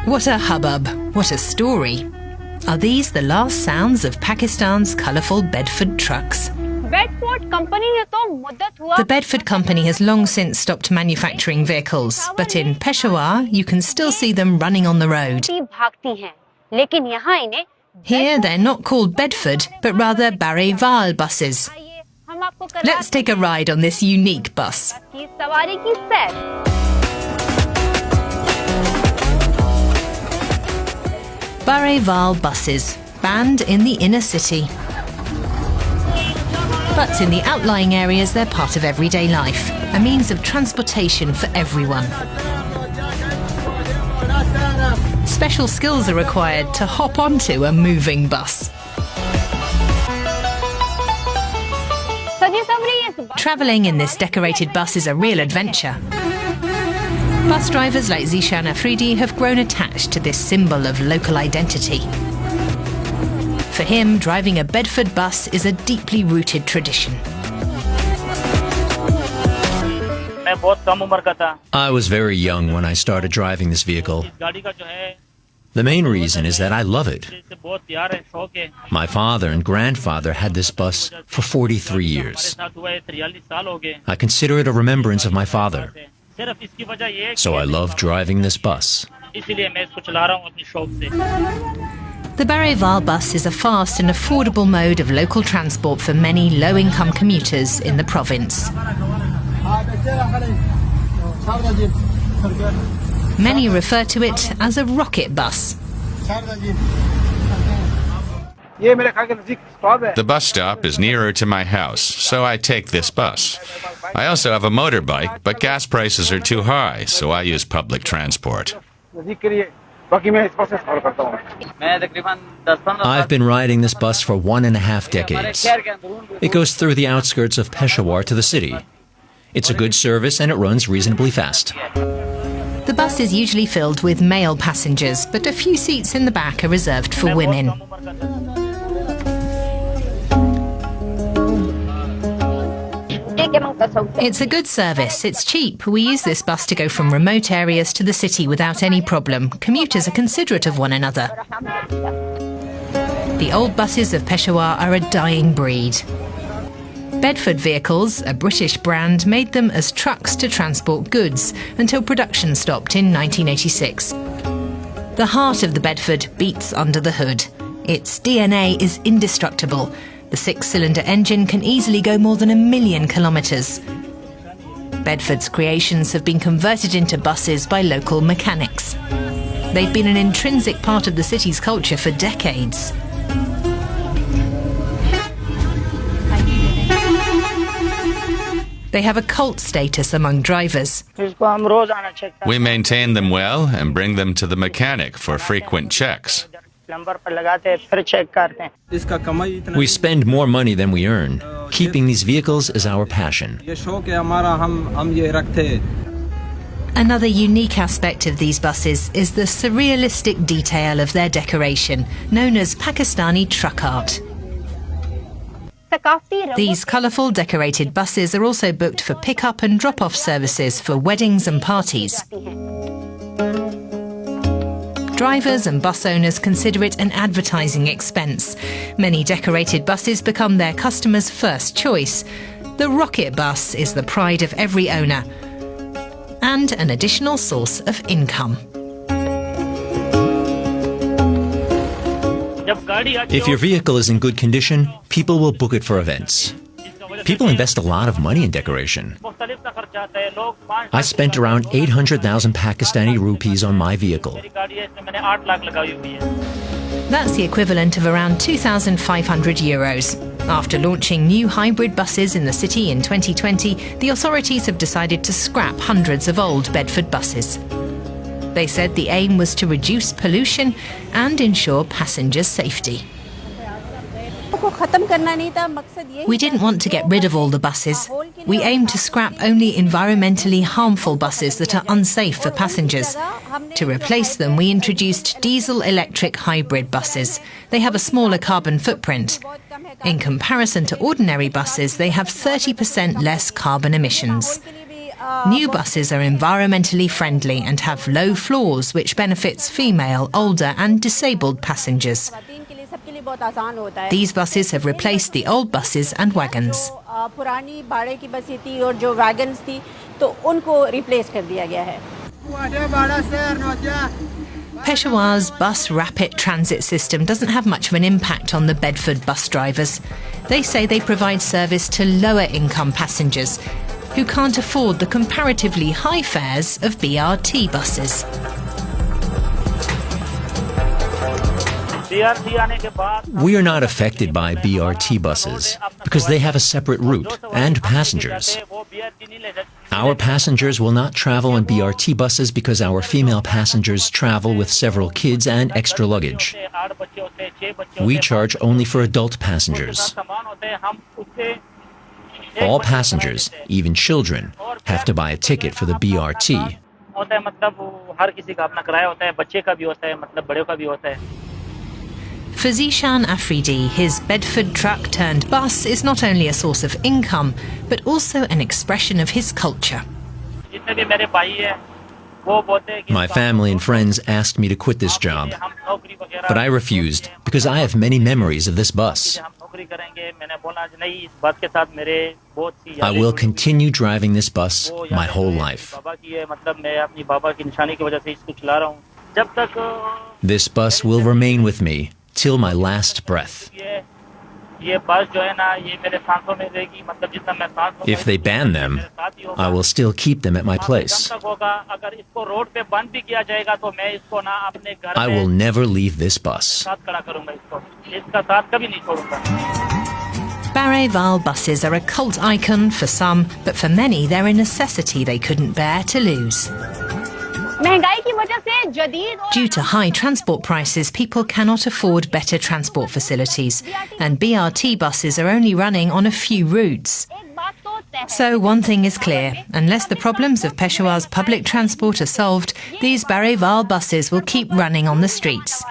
What a hubbub, what a story. Are these the last sounds of Pakistan's colourful Bedford trucks? The Bedford Company has long since stopped manufacturing vehicles, but in Peshawar you can still see them running on the road. Here they're not called Bedford, but rather Barewal buses. Let's take a ride on this unique bus. Barewal buses, banned in the inner city. But in the outlying areas they're part of everyday life, a means of transportation for everyone. Special skills are required to hop onto a moving bus. Travelling in this decorated bus is a real adventure. Bus drivers like Zishan Afridi have grown attached to this symbol of local identity. For him, driving a Bedford bus is a deeply rooted tradition. I was very young when I started driving this vehicle. The main reason is that I love it. My father and grandfather had this bus for 43 years. I consider it a remembrance of my father. So I love driving this bus. The Barewal bus is a fast and affordable mode of local transport for many low-income commuters in the province. Many refer to it as a rocket bus. The bus stop is nearer to my house, so I take this bus. I also have a motorbike, but gas prices are too high, so I use public transport. I've been riding this bus for 1.5 decades. It goes through the outskirts of Peshawar to the city. It's a good service and it runs reasonably fast. The bus is usually filled with male passengers, but a few seats in the back are reserved for women. It's a good service. It's cheap. We use this bus to go from remote areas to the city without any problem. Commuters are considerate of one another. The old buses of Peshawar are a dying breed. Bedford Vehicles, a British brand, made them as trucks to transport goods until production stopped in 1986. The heart of the Bedford beats under the hood. Its DNA is indestructible. The 6-cylinder engine can easily go more than 1 million kilometres. Bedford's creations have been converted into buses by local mechanics. They've been an intrinsic part of the city's culture for decades. They have a cult status among drivers. We maintain them well and bring them to the mechanic for frequent checks. We spend more money than we earn. Keeping these vehicles is our passion. Another unique aspect of these buses is the surrealistic detail of their decoration, known as Pakistani truck art. These colourful decorated buses are also booked for pick-up and drop-off services for weddings and parties. Drivers and bus owners consider it an advertising expense. Many decorated buses become their customers' first choice. The rocket bus is the pride of every owner and an additional source of income. If your vehicle is in good condition, people will book it for events. People invest a lot of money in decoration. I spent around 800,000 Pakistani rupees on my vehicle. That's the equivalent of around €2,500. After launching new hybrid buses in the city in 2020, the authorities have decided to scrap hundreds of old Bedford buses. They said the aim was to reduce pollution and ensure passenger safety. We didn't want to get rid of all the buses. We aim to scrap only environmentally harmful buses that are unsafe for passengers. To replace them, we introduced diesel-electric hybrid buses. They have a smaller carbon footprint. In comparison to ordinary buses, they have 30% less carbon emissions. New buses are environmentally friendly and have low floors, which benefits female, older and disabled passengers. These buses have replaced the old buses and wagons. पुरानी भाड़े की बसें थी और जो wagons थी तो उनको रिप्लेस कर दिया गया है. Peshawar's bus rapid transit system doesn't have much of an impact on the Bedford bus drivers. They say they provide service to lower income passengers who can't afford the comparatively high fares of BRT buses. We are not affected by BRT buses because they have a separate route and passengers. Our passengers will not travel on BRT buses because our female passengers travel with several kids and extra luggage. We charge only for adult passengers. All passengers, even children, have to buy a ticket for the BRT. For Zishan Afridi, his Bedford truck-turned-bus is not only a source of income, but also an expression of his culture. My family and friends asked me to quit this job, but I refused because I have many memories of this bus. I will continue driving this bus my whole life. This bus will remain with me till my last breath. If they ban them, I will still keep them at my place. I will never leave this bus. Bareval buses are a cult icon for some, but for many they're a necessity they couldn't bear to lose. Due to high transport prices, people cannot afford better transport facilities, and BRT buses are only running on a few routes. So one thing is clear, unless the problems of Peshawar's public transport are solved, these Bareval buses will keep running on the streets.